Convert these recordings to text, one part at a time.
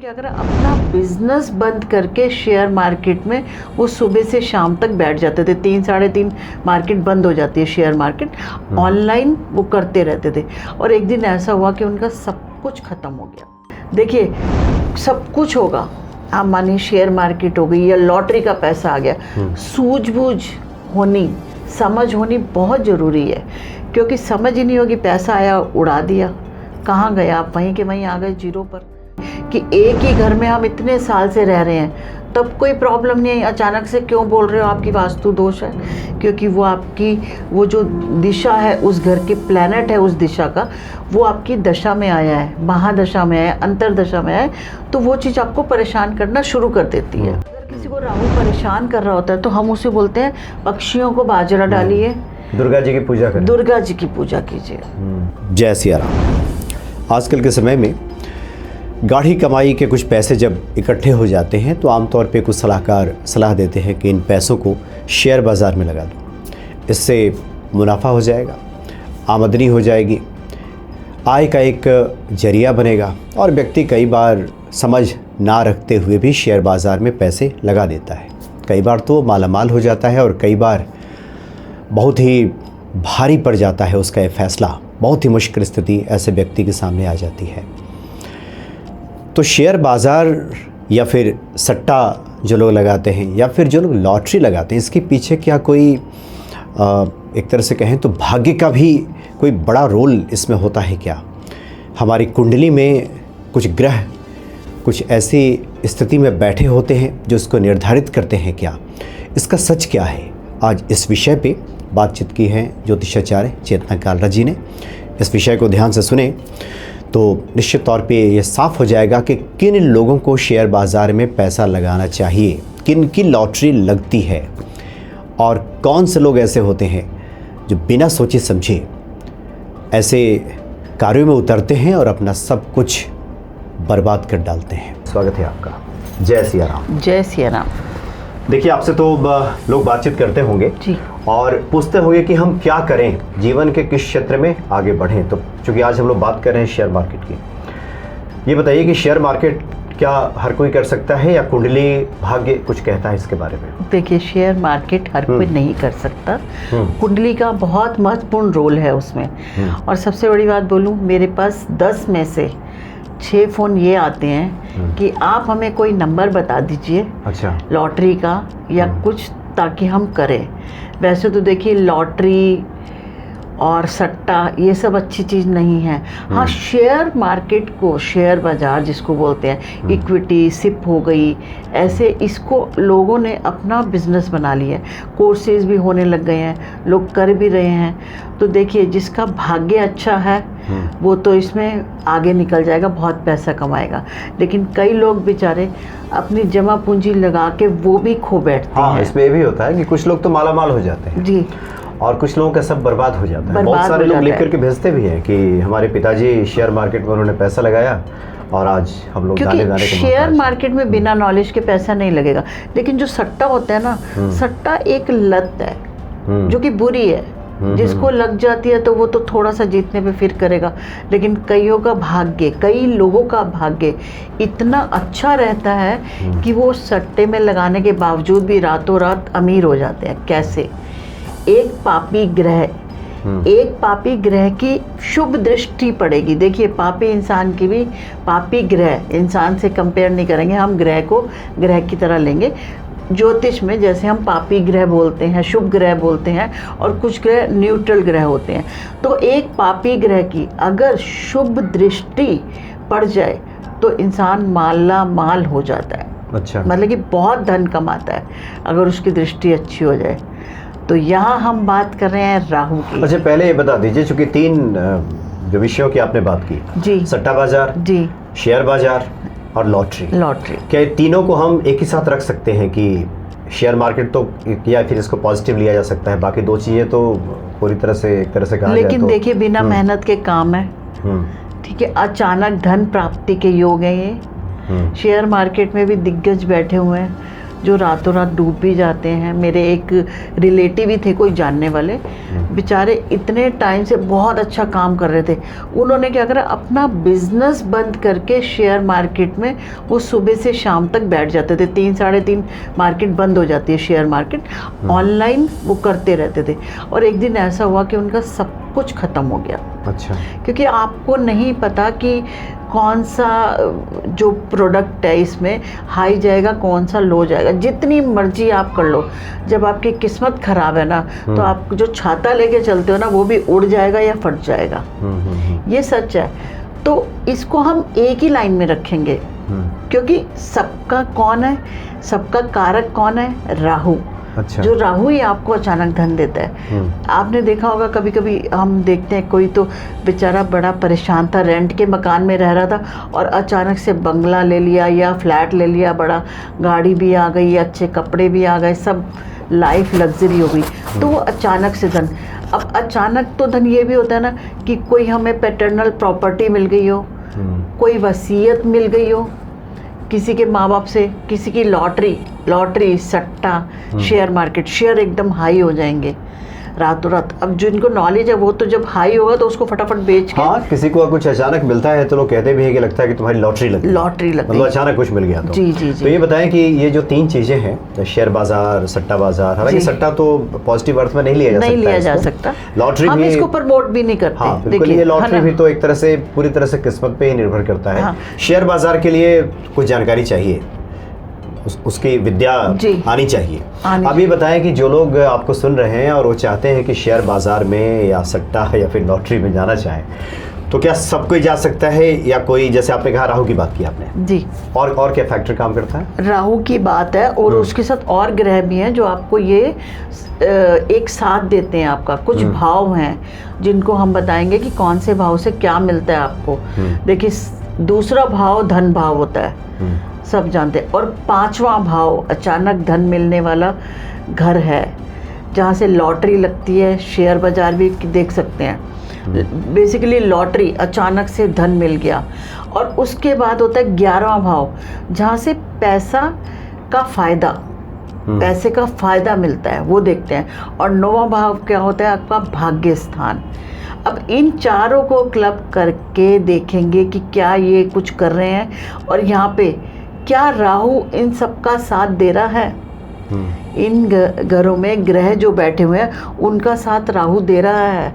कि अगर अपना बिजनेस बंद करके शेयर मार्केट में वो सुबह से शाम तक बैठ जाते थे, 3 साढ़े 3 मार्केट बंद हो जाती है शेयर मार्केट, ऑनलाइन वो करते रहते थे। और एक दिन ऐसा हुआ कि उनका सब कुछ ख़त्म हो गया। देखिए सब कुछ होगा, आप मानिए शेयर मार्केट हो गई या लॉटरी का पैसा आ गया, सूझबूझ होनी, समझ होनी बहुत ज़रूरी है। क्योंकि समझ ही नहीं होगी, पैसा आया उड़ा दिया, कहाँ गया, आप वहीं के वहीं आ गए जीरो पर। कि एक ही घर में हम इतने साल से रह रहे हैं तब कोई प्रॉब्लम नहीं है, अचानक से क्यों बोल रहे हो आपकी वास्तु दोष है? क्योंकि वो आपकी वो जो दिशा है उस घर की प्लैनेट है उस दिशा का, वो आपकी दशा में आया है, महादशा में आया, अंतरदशा में आया, तो वो चीज़ आपको परेशान करना शुरू कर देती है। अगर किसी को राहु परेशान कर रहा होता है तो हम उसे बोलते हैं पक्षियों को बाजरा डालिए, दुर्गा जी की पूजा करें, दुर्गा जी की पूजा कीजिए। जय सिया राम। आजकल के समय में गाढ़ी कमाई के कुछ पैसे जब इकट्ठे हो जाते हैं तो आमतौर पे कुछ सलाहकार सलाह देते हैं कि इन पैसों को शेयर बाज़ार में लगा दो, इससे मुनाफा हो जाएगा, आमदनी हो जाएगी, आय का एक जरिया बनेगा। और व्यक्ति कई बार समझ ना रखते हुए भी शेयर बाज़ार में पैसे लगा देता है। कई बार तो मालामाल हो जाता है और कई बार बहुत ही भारी पड़ जाता है उसका ये फैसला, बहुत ही मुश्किल स्थिति ऐसे व्यक्ति के सामने आ जाती है। तो शेयर बाज़ार या फिर सट्टा जो लोग लगाते हैं या फिर जो लोग लॉटरी लगाते हैं, इसके पीछे क्या कोई एक तरह से कहें तो भाग्य का भी कोई बड़ा रोल इसमें होता है क्या? हमारी कुंडली में कुछ ग्रह कुछ ऐसी स्थिति में बैठे होते हैं जो इसको निर्धारित करते हैं क्या? इसका सच क्या है? आज इस विषय पे बातचीत की है ज्योतिषाचार्य चेतना कालरा जी ने। इस विषय को ध्यान से सुने तो निश्चित तौर पे ये साफ हो जाएगा कि किन लोगों को शेयर बाज़ार में पैसा लगाना चाहिए, किन की लॉटरी लगती है और कौन से लोग ऐसे होते हैं जो बिना सोचे समझे ऐसे कार्यों में उतरते हैं और अपना सब कुछ बर्बाद कर डालते हैं। स्वागत है आपका। जय सिया राम। जय सिया राम। देखिए, आपसे तो लोग बातचीत करते होंगे जी, और पूछते होंगे कि हम क्या करें, जीवन के किस क्षेत्र में आगे बढ़ें। तो चूँकि आज हम लोग बात कर रहे हैं शेयर मार्केट की, ये बताइए कि शेयर मार्केट क्या हर कोई कर सकता है या कुंडली भाग्य कुछ कहता है इसके बारे में? देखिए शेयर मार्केट हर कोई नहीं कर सकता, कुंडली का बहुत महत्वपूर्ण रोल है उसमें। और सबसे बड़ी बात बोलूँ, मेरे पास 10 में से 6 फ़ोन ये आते हैं कि आप हमें कोई नंबर बता दीजिए, अच्छा, लॉटरी का या कुछ, ताकि हम करें। वैसे तो देखिए लॉटरी और सट्टा ये सब अच्छी चीज़ नहीं है। हाँ, शेयर मार्केट को, शेयर बाज़ार जिसको बोलते हैं, इक्विटी सिप हो गई, ऐसे इसको लोगों ने अपना बिजनेस बना लिया है। कोर्सेज भी होने लग गए हैं, लोग कर भी रहे हैं। तो देखिए जिसका भाग्य अच्छा है वो तो इसमें आगे निकल जाएगा, बहुत पैसा कमाएगा। लेकिन कई लोग बेचारे अपनी जमा पूंजी लगा के वो भी खो बैठते हैं। इसमें ये भी होता है कि कुछ लोग तो मालामाल हो जाते हैं जी, और कुछ लोगों का सब बर्बाद हो जाता है। बहुत सारे लोग लिख करके भेजते भी हैं कि हमारे पिताजी शेयर मार्केट में उन्होंने पैसा लगाया और आज हम लोग दाने दाने के शेयर मार्केट में बिना नॉलेज के पैसा नहीं लगेगा। लेकिन जो सट्टा होता है ना, सट्टा एक लत है जो कि बुरी है। जिसको लग जाती है तो वो तो थोड़ा सा जीतने पे फिर करेगा। लेकिन कईयों का भाग्य, कई लोगों का भाग्य इतना अच्छा रहता है कि वो सट्टे में लगाने के बावजूद भी रातों रात अमीर हो जाते हैं। कैसे? एक पापी ग्रह की शुभ दृष्टि पड़ेगी। देखिए पापी इंसान की भी, पापी ग्रह इंसान से कंपेयर नहीं करेंगे हम, ग्रह को ग्रह की तरह लेंगे। ज्योतिष में जैसे हम पापी ग्रह बोलते हैं, शुभ ग्रह बोलते हैं, और कुछ ग्रह न्यूट्रल ग्रह होते हैं। तो एक पापी ग्रह की अगर शुभ दृष्टि पड़ जाए तो इंसान माला माल हो जाता है। अच्छा, मतलब कि बहुत धन कमाता है अगर उसकी दृष्टि अच्छी हो जाए। तो यहाँ हम बात कर रहे हैं राहु की। अच्छा, पहले ये बता दीजिए, चूंकि 3 जो विषयों की आपने बात की जी, सट्टा बाजार जी, शेयर बाजार और लॉटरी, क्या तीनों को हम एक ही साथ रख सकते हैं कि शेयर मार्केट तो, या फिर इसको पॉजिटिव लिया जा सकता है, बाकी 2 चीज़ें तो पूरी तरह से एक तरह से कहा जाए तो? लेकिन देखिए बिना मेहनत के काम है, ठीक है। अचानक धन प्राप्ति के योग है ये। शेयर मार्केट में भी दिग्गज बैठे हुए हैं, जो रातों रात डूब भी जाते हैं। मेरे एक रिलेटिव ही थे, कोई जानने वाले, बेचारे इतने टाइम से बहुत अच्छा काम कर रहे थे। उन्होंने क्या करा, अपना बिजनेस बंद करके शेयर मार्केट में वो सुबह से शाम तक बैठ जाते थे। 3 साढ़े 3 मार्केट बंद हो जाती है शेयर मार्केट, ऑनलाइन वो करते रहते थे। और एक दिन ऐसा हुआ कि उनका सब कुछ ख़त्म हो गया। अच्छा। क्योंकि आपको नहीं पता कि कौन सा जो प्रोडक्ट है इसमें हाई जाएगा, कौन सा लो जाएगा। जितनी मर्जी आप कर लो, जब आपकी किस्मत खराब है ना, तो आप जो छाता लेके चलते हो ना, वो भी उड़ जाएगा या फट जाएगा। ये सच है। तो इसको हम एक ही लाइन में रखेंगे, क्योंकि सबका कौन है, सबका कारक कौन है? राहु। अच्छा। जो राहु ही आपको अचानक धन देता है। आपने देखा होगा, कभी कभी हम देखते हैं कोई तो बेचारा बड़ा परेशान था, रेंट के मकान में रह रहा था और अचानक से बंगला ले लिया या फ्लैट ले लिया, बड़ा गाड़ी भी आ गई, अच्छे कपड़े भी आ गए, सब लाइफ लग्जरी हो गई। तो वो अचानक से धन। अब अचानक तो धन ये भी होता है ना कि कोई हमें पैटर्नल प्रॉपर्टी मिल गई हो, कोई वसीयत मिल गई हो किसी के माँ बाप से, किसी की लॉटरी सट्टा, शेयर मार्केट, शेयर एकदम हाई हो जाएंगे रातों रात। अब जिनको नॉलेज है वो तो जब हाई होगा तो उसको फटाफट बेच के। हाँ, किसी को कुछ अचानक मिलता है तो लोग कहते भी है कि लगता है कि तुम्हारी लॉटरी लग मतलब अचानक कुछ मिल गया। तो जी जी जी। तो ये बताएं कि ये जो 3 चीजें हैं, शेयर बाजार, सट्टा बाजार, हालांकि सट्टा तो पॉजिटिव अर्थ में नहीं लिया जा सकता, लॉटरी हम भी इसको प्रमोट भी नहीं करते। हाँ, बिल्कुल। ये लॉटरी भी तो एक तरह से पूरी तरह से किस्मत पे ही निर्भर करता है। शेयर बाजार के लिए कुछ जानकारी चाहिए, उसकी विद्या आनी चाहिए। अब ये बताएं कि जो लोग आपको सुन रहे हैं और वो चाहते हैं कि शेयर बाजार में या सट्टा या फिर लॉटरी में जाना चाहें, तो क्या सब कोई जा सकता है या कोई, जैसे आपने कहा राहु की बात की आपने जी, और क्या फैक्टर काम करता है? राहु की बात है और उसके साथ और ग्रह भी हैं जो आपको ये एक साथ देते हैं। आपका कुछ भाव हैं जिनको हम बताएंगे कि कौन से भाव से क्या मिलता है आपको। देखिए, दूसरा भाव धन भाव होता है, सब जानते हैं। और 5वां भाव अचानक धन मिलने वाला घर है, जहाँ से लॉटरी लगती है। शेयर बाजार भी देख सकते हैं। बेसिकली लॉटरी, अचानक से धन मिल गया। और उसके बाद होता है 11वां भाव, जहाँ से पैसे का फायदा मिलता है, वो देखते हैं। और 9वां भाव क्या होता है? आपका भाग्य स्थान। अब इन चारों को क्लब करके देखेंगे कि क्या ये कुछ कर रहे हैं और यहाँ पे क्या राहु इन सबका साथ दे रहा है। इन घरों में ग्रह जो बैठे हुए हैं उनका साथ राहु दे रहा है,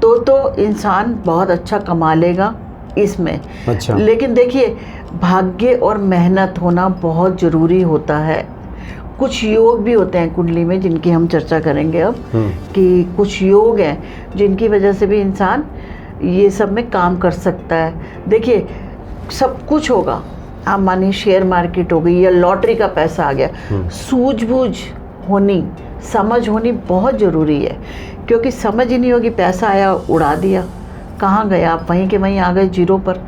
तो इंसान बहुत अच्छा कमा लेगा इसमें। अच्छा। लेकिन देखिए, भाग्य और मेहनत होना बहुत ज़रूरी होता है। कुछ योग भी होते हैं कुंडली में जिनकी हम चर्चा करेंगे अब, कि कुछ योग हैं जिनकी वजह से भी इंसान ये सब में काम कर सकता है। देखिए, सब कुछ होगा, आप मानिए शेयर मार्केट हो गई या लॉटरी का पैसा आ गया, सूझबूझ होनी, समझ होनी बहुत ज़रूरी है। क्योंकि समझ ही नहीं होगी, पैसा आया उड़ा दिया, कहाँ गया, आप वहीं के वहीं आ गए जीरो पर।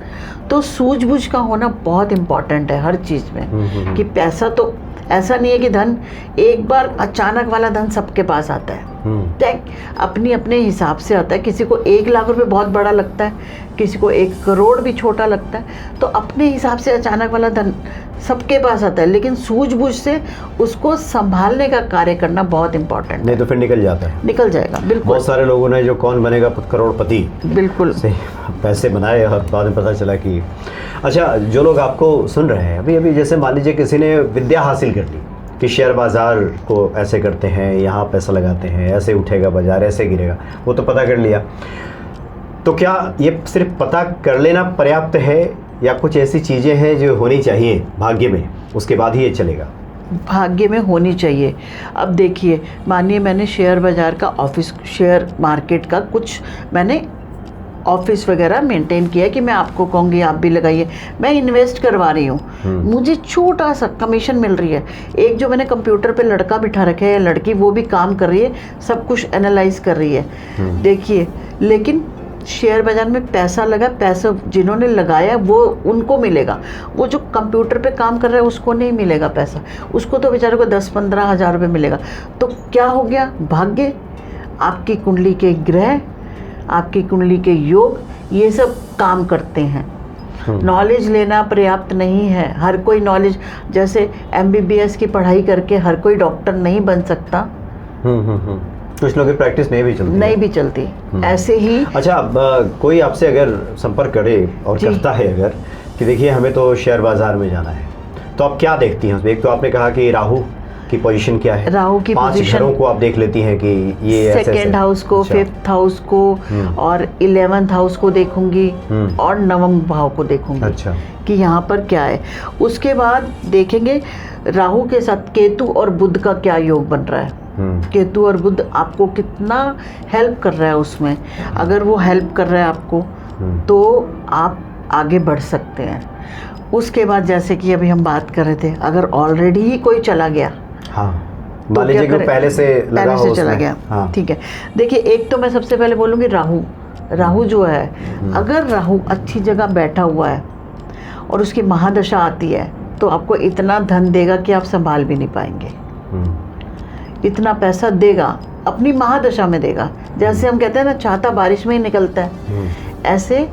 तो सूझबूझ का होना बहुत इम्पॉर्टेंट है हर चीज़ में। कि पैसा तो ऐसा नहीं है कि धन एक बार अचानक वाला धन सबके पास आता है, अपनी अपने हिसाब से आता है। किसी को 1 लाख रुपए बहुत बड़ा लगता है, किसी को 1 करोड़ भी छोटा लगता है। तो अपने हिसाब से अचानक वाला धन सबके पास आता है, लेकिन सूझबूझ से उसको संभालने का कार्य करना बहुत इंपॉर्टेंट। नहीं तो फिर निकल जाता है, निकल जाएगा। बिल्कुल। बहुत सारे लोगों ने जो कौन बनेगा करोड़पति, बिल्कुल से पैसे बनाए और बाद में पता चला कि अच्छा। जो लोग आपको सुन रहे हैं अभी जैसे मान लीजिए किसी ने विद्या हासिल कर ली कि शेयर बाजार को ऐसे करते हैं, यहाँ पैसा लगाते हैं, ऐसे उठेगा बाजार, ऐसे गिरेगा, वो तो पता कर लिया। तो क्या ये सिर्फ पता कर लेना पर्याप्त है या कुछ ऐसी चीज़ें हैं जो होनी चाहिए भाग्य में, उसके बाद ही ये चलेगा? भाग्य में होनी चाहिए। अब देखिए, मानिए मैंने शेयर बाजार का शेयर मार्केट का कुछ मैंने ऑफिस वगैरह मेंटेन किया कि मैं आपको कहूँगी आप भी लगाइए, मैं इन्वेस्ट करवा रही हूँ, मुझे छोटा सा कमीशन मिल रही है। एक जो मैंने कंप्यूटर पे लड़का बिठा रखे है, लड़की, वो भी काम कर रही है, सब कुछ एनालाइज कर रही है। देखिए, लेकिन शेयर बाजार में पैसा लगा, पैसा जिन्होंने लगाया वो उनको मिलेगा, वो जो कंप्यूटर पे काम कर रहा है उसको नहीं मिलेगा पैसा, उसको तो बेचारे को 10-15 हज़ार रुपये मिलेगा। तो क्या हो गया? भाग्य, आपकी कुंडली के ग्रह, आपकी कुंडली के योग, ये सब काम करते हैं। नॉलेज लेना पर्याप्त नहीं है। हर कोई नॉलेज, जैसे MBBS की पढ़ाई करके हर कोई डॉक्टर नहीं बन सकता। कुछ लोगों की प्रैक्टिस नहीं भी चलती ऐसे ही। अच्छा, कोई आपसे अगर संपर्क करे और करता है अगर कि देखिए हमें तो शेयर बाजार में जाना है, तो आप क्या देखती हैं उसमें? एक तो आपने कहा कि राहु की पोजीशन क्या है, राहु की 5 पोजीशन घरों को आप देख लेती हैं कि ये ऐसे सेकेंड हाउस को, अच्छा। 5th हाउस को और 11th हाउस को देखूंगी और 9वें भाव को देखूंगी। अच्छा। कि यहाँ पर क्या है। उसके बाद देखेंगे राहु के साथ केतु और बुध का क्या योग बन रहा है। केतु और बुध आपको कितना हेल्प कर रहा है उसमें। अगर वो हेल्प कर रहा है आपको तो आप आगे बढ़ सकते हैं। उसके बाद जैसे कि अभी हम बात कर रहे थे, अगर ऑलरेडी ही कोई चला गया, हाँ, तो मान लीजिए कि पहले से चला गया, हाँ। ठीक है। देखिए, एक तो मैं सबसे पहले बोलूँगी राहु जो है, अगर राहु अच्छी जगह बैठा हुआ है और उसकी महादशा आती है तो आपको इतना धन देगा कि आप संभाल भी नहीं पाएंगे। इतना पैसा देगा, अपनी महादशा में देगा। जैसे हम कहते हैं ना, छाता बारिश में ही निकलता है, ऐसे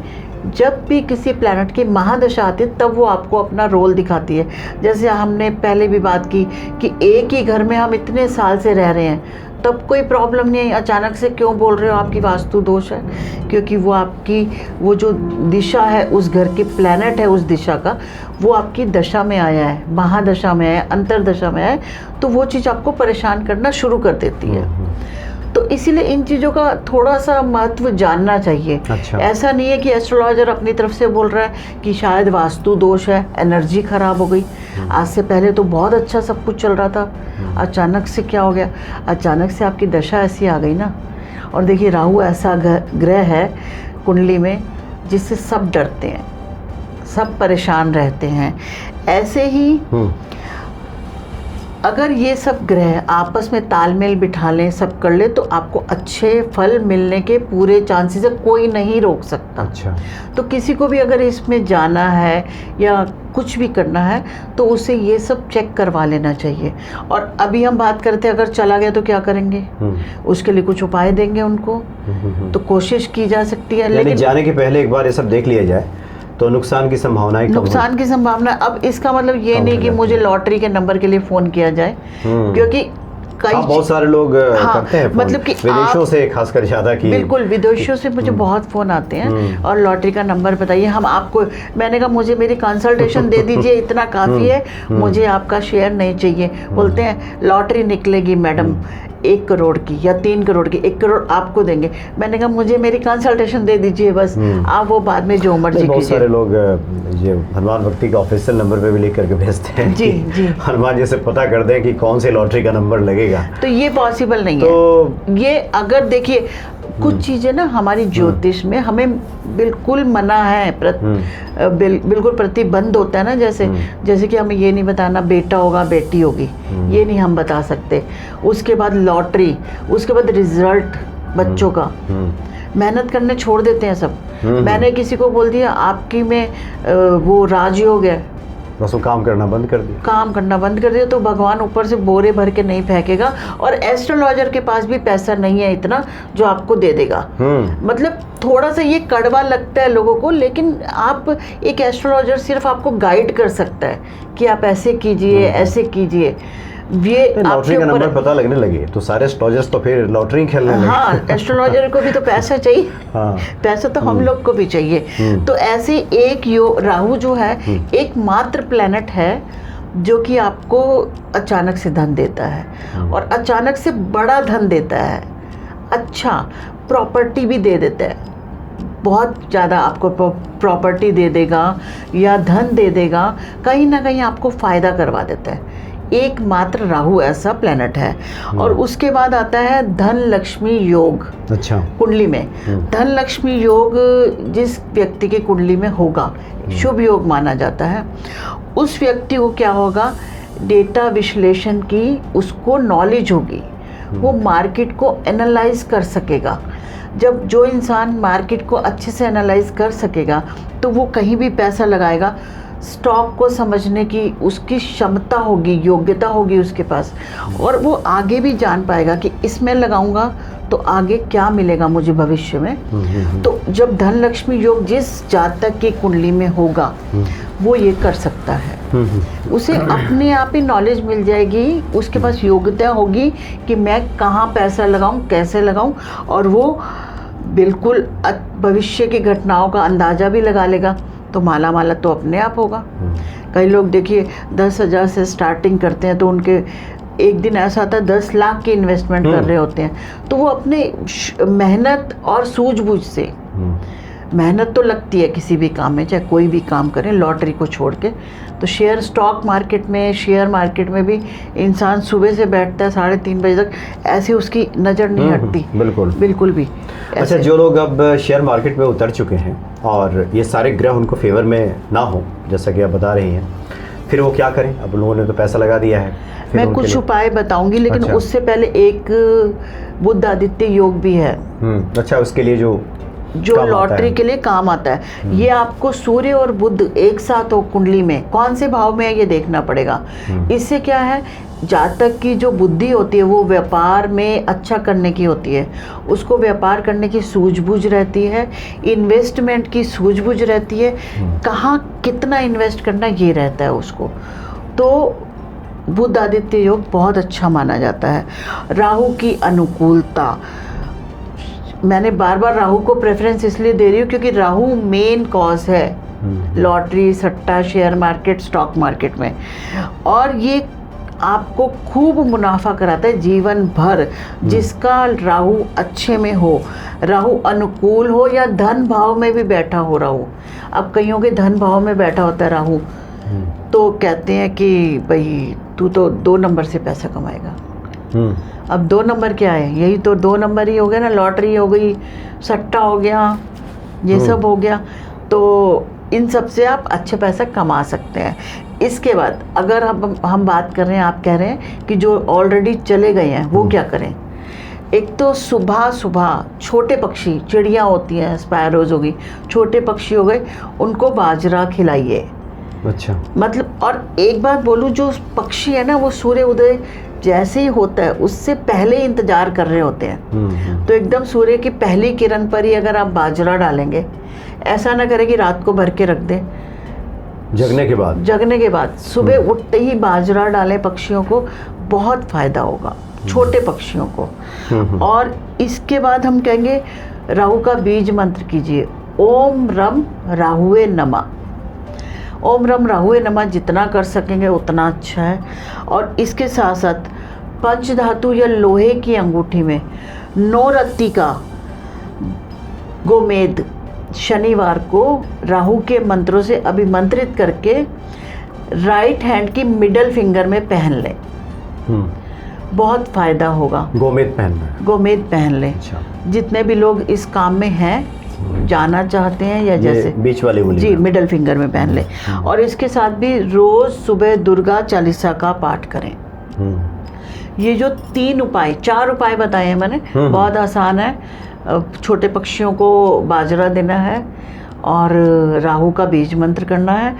जब भी किसी प्लैनेट की महादशा आती है तब वो आपको अपना रोल दिखाती है। जैसे हमने पहले भी बात की कि एक ही घर में हम इतने साल से रह रहे हैं, तब कोई प्रॉब्लम नहीं है। अचानक से क्यों बोल रहे हो आपकी वास्तु दोष है? क्योंकि वो आपकी वो जो दिशा है उस घर की प्लैनेट है, उस दिशा का वो आपकी दशा में आया है, महादशा में है, अंतरदशा में है, तो वो चीज़ आपको परेशान करना शुरू कर देती है। तो इसीलिए इन चीज़ों का थोड़ा सा महत्व जानना चाहिए। अच्छा। ऐसा नहीं है कि एस्ट्रोलॉजर अपनी तरफ से बोल रहा है कि शायद वास्तु दोष है, एनर्जी खराब हो गई। आज से पहले तो बहुत अच्छा सब कुछ चल रहा था, अचानक से क्या हो गया? अचानक से आपकी दशा ऐसी आ गई ना। और देखिए, राहु ऐसा ग्रह है कुंडली में जिससे सब डरते हैं, सब परेशान रहते हैं। ऐसे ही अगर ये सब ग्रह आपस में तालमेल बिठा लें, सब कर ले, तो आपको अच्छे फल मिलने के पूरे चांसेस है, कोई नहीं रोक सकता। अच्छा। तो किसी को भी अगर इसमें जाना है या कुछ भी करना है तो उसे ये सब चेक करवा लेना चाहिए। और अभी हम बात करते हैं, अगर चला गया तो क्या करेंगे? उसके लिए कुछ उपाय देंगे उनको, तो कोशिश की जा सकती है। लेकिन जाने के पहले एक बार ये सब देख लिया जाए तो नुकसान की संभावना अब इसका मतलब ये नहीं कि मुझे लॉटरी के नंबर के लिए फ़ोन किया जाए, क्योंकि कई बहुत सारे लोग करते हैं, मतलब कि विदेशों से खासकर ज़्यादा की। बिल्कुल, विदेशों से मुझे बहुत फ़ोन आते हैं और लॉटरी का नंबर बताइए, हम आपको। मैंने कहा मुझे मेरी कंसल्टेशन दे दीजिए, इतना काफ़ी है, मुझे आपका शेयर नहीं चाहिए। बोलते हैं लॉटरी निकलेगी मैडम 1 करोड़ की या 3 करोड़ की, 1 करोड़ आपको देंगे। मैंने कहा मुझे मेरी कंसल्टेशन दे दीजिए बस, आप वो बाद में जो मर्जी कीजिए। बहुत सारे लोग ये हनुमान भक्ति का ऑफिशियल नंबर पे भी लिख करके भेजते हैं जी जी, हनुमान जी से पता कर दें कि कौन से लॉटरी का नंबर लगेगा। तो ये पॉसिबल नहीं है। ये अगर देखिए, कुछ चीज़ें ना हमारी ज्योतिष में हमें बिल्कुल मना है, बिल्कुल प्रतिबंध होता है ना। जैसे कि हमें ये नहीं बताना बेटा होगा बेटी होगी, ये नहीं हम बता सकते। उसके बाद लॉटरी, उसके बाद रिजल्ट बच्चों का, मेहनत करने छोड़ देते हैं सब। मैंने किसी को बोल दिया आपकी में वो राजयोग है, बस वो काम करना बंद कर दिया, तो भगवान ऊपर से बोरे भर के नहीं फेंकेगा। और एस्ट्रोलॉजर के पास भी पैसा नहीं है इतना जो आपको दे देगा। मतलब थोड़ा सा ये कड़वा लगता है लोगों को, लेकिन आप एक एस्ट्रोलॉजर सिर्फ आपको गाइड कर सकता है कि आप ऐसे कीजिए, ऐसे कीजिए। ये लॉटरी का नंबर पता लगने लगे तो सारे एस्ट्रोलॉजर्स तो फिर लॉटरी खेलने लगे। हाँ, एस्ट्रोलॉजर को भी तो पैसा चाहिए। हाँ। पैसा तो हम लोग को भी चाहिए। तो ऐसे एक राहु जो है एकमात्र प्लैनेट है जो कि आपको अचानक से धन देता है, और अचानक से बड़ा धन देता है। अच्छा, प्रॉपर्टी भी दे देता है, बहुत ज़्यादा आपको प्रॉपर्टी दे देगा या धन दे देगा, कहीं ना कहीं आपको फ़ायदा करवा देता है। एकमात्र राहु ऐसा प्लैनेट है। और उसके बाद आता है धन लक्ष्मी योग। अच्छा। कुंडली में धन लक्ष्मी योग जिस व्यक्ति के कुंडली में होगा, शुभ योग माना जाता है। उस व्यक्ति को क्या होगा, डेटा विश्लेषण की उसको नॉलेज होगी, वो मार्केट को एनालाइज कर सकेगा। जब जो इंसान मार्केट को अच्छे से एनालाइज कर सकेगा तो वो कहीं भी पैसा लगाएगा। स्टॉक को समझने की उसकी क्षमता होगी, योग्यता होगी उसके पास, और वो आगे भी जान पाएगा कि इसमें लगाऊंगा तो आगे क्या मिलेगा मुझे भविष्य में। तो जब धन लक्ष्मी योग जिस जातक की कुंडली में होगा वो ये कर सकता है। उसे अपने आप ही नॉलेज मिल जाएगी, उसके पास योग्यता होगी कि मैं कहाँ पैसा लगाऊं, कैसे लगाऊं, और वो बिल्कुल भविष्य की घटनाओं का अंदाज़ा भी लगा लेगा, तो माला माला तो अपने आप होगा। कई लोग देखिए 10,000 से स्टार्टिंग करते हैं, तो उनके एक दिन ऐसा आता है 10 लाख की इन्वेस्टमेंट कर रहे होते हैं। तो वो अपने मेहनत और सूझबूझ से, मेहनत तो लगती है किसी भी काम में, चाहे कोई भी काम करें, लॉटरी को छोड़ के। तो स्टॉक मार्केट में, शेयर मार्केट में भी इंसान सुबह से बैठता है 3:30 बजे तक, ऐसे उसकी नज़र नहीं हटती बिल्कुल भी। अच्छा, जो लोग अब शेयर मार्केट में उतर चुके हैं और ये सारे ग्रह उनको फेवर में ना हो, जैसा कि आप बता रही हैं, फिर वो क्या करें? अब लोगों ने तो पैसा लगा दिया है। मैं कुछ उपाय बताऊंगी, लेकिन अच्छा। उससे पहले एक बुध आदित्य योग भी है। अच्छा, उसके लिए जो लॉटरी के लिए काम आता है। ये आपको सूर्य और बुध एक साथ हो कुंडली में, कौन से भाव में है ये देखना पड़ेगा। इससे क्या है, जातक की जो बुद्धि होती है वो व्यापार में अच्छा करने की होती है, उसको व्यापार करने की सूझबूझ रहती है, इन्वेस्टमेंट की सूझबूझ रहती है, कहाँ कितना इन्वेस्ट करना ये रहता है उसको। तो बुध आदित्य योग बहुत अच्छा माना जाता है। राहु की अनुकूलता, मैंने बार बार राहु को प्रेफरेंस इसलिए दे रही हूँ क्योंकि राहु मेन कॉज है लॉटरी, सट्टा, शेयर मार्केट, स्टॉक मार्केट में, और ये आपको खूब मुनाफा कराता है जीवन भर। जिसका राहु अच्छे में हो, राहु अनुकूल हो या धन भाव में भी बैठा हो राहु। अब कईयों के धन भाव में बैठा होता है राहु, तो कहते हैं कि भाई तू तो 2 नंबर से पैसा कमाएगा। अब 2 नंबर क्या है, यही तो 2 नंबर ही हो गया ना, लॉटरी हो गई, सट्टा हो गया, ये सब हो गया। तो इन सब से आप अच्छा पैसा कमा सकते हैं। इसके बाद अगर हम बात कर रहे हैं, आप कह रहे हैं कि जो ऑलरेडी चले गए हैं वो क्या करें। एक तो सुबह सुबह छोटे पक्षी, चिड़िया होती हैं, स्पैरोज हो गई, छोटे पक्षी हो गए, उनको बाजरा खिलाइए। अच्छा, मतलब, और एक बात बोलूँ, जो पक्षी है ना वो सूर्य उदय जैसे ही होता है उससे पहले इंतजार कर रहे होते हैं। तो एकदम सूर्य की पहली किरण पर ही अगर आप बाजरा डालेंगे, ऐसा ना करें कि रात को भर के रख दें, जगने के बाद सुबह उठते ही बाजरा डालें पक्षियों को, बहुत फायदा होगा छोटे पक्षियों को। और इसके बाद हम कहेंगे राहु का बीज मंत्र कीजिए, ओम रम राहुवे नमः। ओम रम राहुवे नमः जितना कर सकेंगे उतना अच्छा है। और इसके साथ साथ पंचधातु या लोहे की अंगूठी में 9 रत्ती का गोमेद शनिवार को राहु के मंत्रों से अभिमंत्रित करके राइट हैंड की मिडल फिंगर में पहन लें, बहुत फायदा होगा। गोमेद पहन लें। अच्छा। जितने भी लोग इस काम में हैं, जाना चाहते हैं, या जैसे बीच वाली उंगली जी मिडल फिंगर में पहन ले। और इसके साथ भी रोज सुबह दुर्गा चालीसा का पाठ करें। ये जो 4 उपाय बताए हैं मैंने, बहुत आसान है। छोटे पक्षियों को बाजरा देना है, और राहु का बीज मंत्र करना है,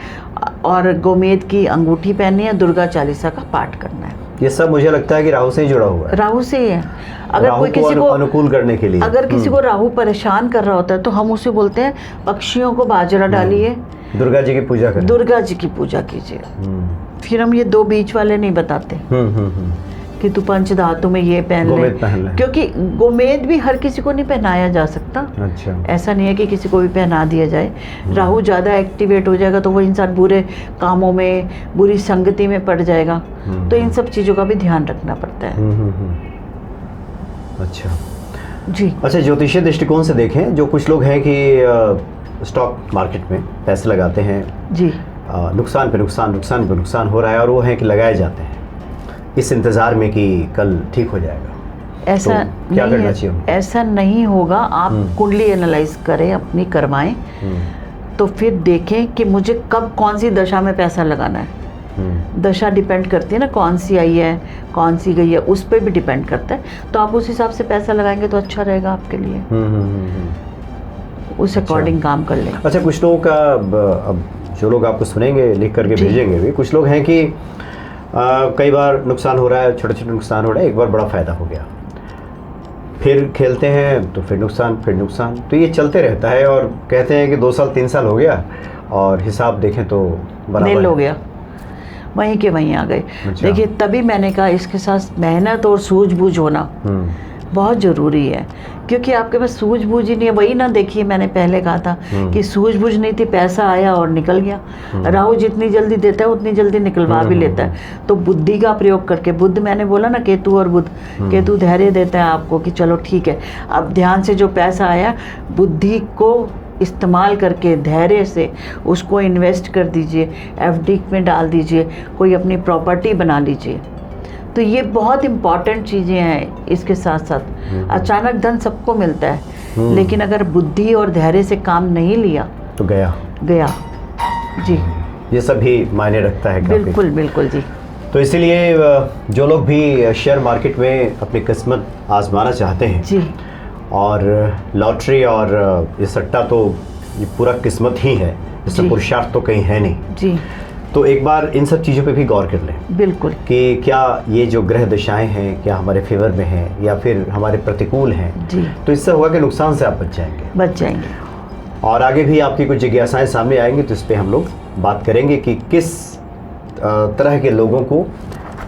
और गोमेद की अंगूठी पहननी है, दुर्गा चालीसा का पाठ करना है। ये सब मुझे लगता है कि राहु से ही जुड़ा हुआ है। राहु से ही है। अगर कोई किसी को अनुकूल करने के लिए, अगर किसी को राहु परेशान कर रहा होता है तो हम उसे बोलते हैं पक्षियों को बाजरा डालिए, दुर्गा जी की पूजा करें, दुर्गा जी की पूजा कीजिए। फिर हम ये 2 बीच वाले नहीं बताते कि तू पंचधातु में ये पहन ले, क्योंकि गोमेद भी हर किसी को नहीं पहनाया जा सकता। अच्छा। ऐसा नहीं है कि किसी को भी पहना दिया जाए। राहु ज़्यादा एक्टिवेट हो जाएगा तो वो इंसान बुरे कामों में, बुरी संगति में पड़ जाएगा। तो इन सब चीज़ों का भी ध्यान रखना पड़ता है। अच्छा जी। अच्छा, ज्योतिषीय दृष्टिकोण से देखें, जो कुछ लोग हैं कि स्टॉक मार्केट में पैसे लगाते हैं जी, नुकसान पे नुकसान हो रहा है, और वो है कि लगाए जाते हैं इस इंतज़ार में कि कल ठीक हो जाएगा। ऐसा तो क्या करना चाहिए? ऐसा नहीं होगा। आप कुंडली एनालाइज करें, अपनी करवाएं, तो फिर देखें कि मुझे कब कौन सी दशा में पैसा लगाना है। दशा डिपेंड करती है ना, कौन सी आई है, कौन सी गई है, उस पर भी डिपेंड करता है। तो आप उस हिसाब से पैसा लगाएंगे तो अच्छा रहेगा आपके लिए। उस अकॉर्डिंग काम कर लें। अच्छा, कुछ लोगों का, अब जो लोग आपको सुनेंगे, लिख करके भेजेंगे भी, कुछ लोग हैं कि कई बार नुकसान हो रहा है, छोटे छोटे नुकसान हो रहा है, एक बार बड़ा फ़ायदा हो गया, फिर खेलते हैं तो फिर नुकसान, तो ये चलते रहता है। और कहते हैं कि 2 साल 3 साल हो गया और हिसाब देखें तो बराबर नील हो है। गया, वहीं के वहीं आ गए। अच्छा। देखिए तभी मैंने कहा इसके साथ मेहनत और सूझबूझ होना बहुत ज़रूरी है, क्योंकि आपके पास सूझबूझ ही नहीं है। वही ना, देखिए मैंने पहले कहा था कि सूझबूझ नहीं थी, पैसा आया और निकल गया। राहु जितनी जल्दी देता है उतनी जल्दी निकलवा भी लेता है। तो बुद्धि का प्रयोग करके, बुद्ध मैंने बोला ना, केतु और बुध, केतु धैर्य देता है आपको कि चलो ठीक है, अब ध्यान से जो पैसा आया बुद्धि को इस्तेमाल करके धैर्य से उसको इन्वेस्ट कर दीजिए, एफडी में डाल दीजिए, कोई अपनी प्रॉपर्टी बना लीजिए। तो ये बहुत इम्पॉर्टेंट चीज़ें हैं। इसके साथ साथ अचानक धन सबको मिलता है, लेकिन अगर बुद्धि और धैर्य से काम नहीं लिया तो गया जी। ये सब भी मायने रखता है काफी। बिल्कुल बिल्कुल जी। तो इसीलिए जो लोग भी शेयर मार्केट में अपनी किस्मत आजमाना चाहते हैं जी, और लॉटरी और ये सट्टा तो ये पूरा किस्मत ही है, इससे जी। पुरुषार्थ तो कहीं है नहीं। जी तो एक बार इन सब चीज़ों पे भी गौर कर लें बिल्कुल कि क्या ये जो ग्रह दशाएं हैं क्या हमारे फेवर में हैं या फिर हमारे प्रतिकूल हैं। जी, तो इससे होगा कि नुकसान से आप बच जाएंगे बच जाएंगे। और आगे भी आपकी कुछ जिज्ञासाएं सामने आएंगी, तो इस पर हम लोग बात करेंगे कि किस तरह के लोगों को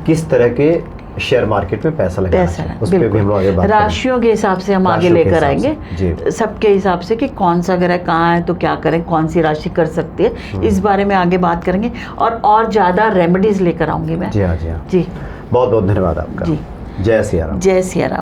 किस तरह के शेयर मार्केट में पैसा लगाना चाहिए। उस पर भी हम लोग आगे बात करेंगे। राशियों के हिसाब से हम आगे राशियों के लेकर हिसाब से, आएंगे, जी। सबके हिसाब से कि कौन सा ग्रह कहाँ है तो क्या करें, कौन सी राशि कर सकती है, इस बारे में आगे बात करेंगे। और ज़्यादा रेमेडीज लेकर आऊंगी मैं। जी हाँ, जी हाँ। जी बहुत बहुत धन्यवाद आपका। जी। जय सिया राम। जय सिया राम।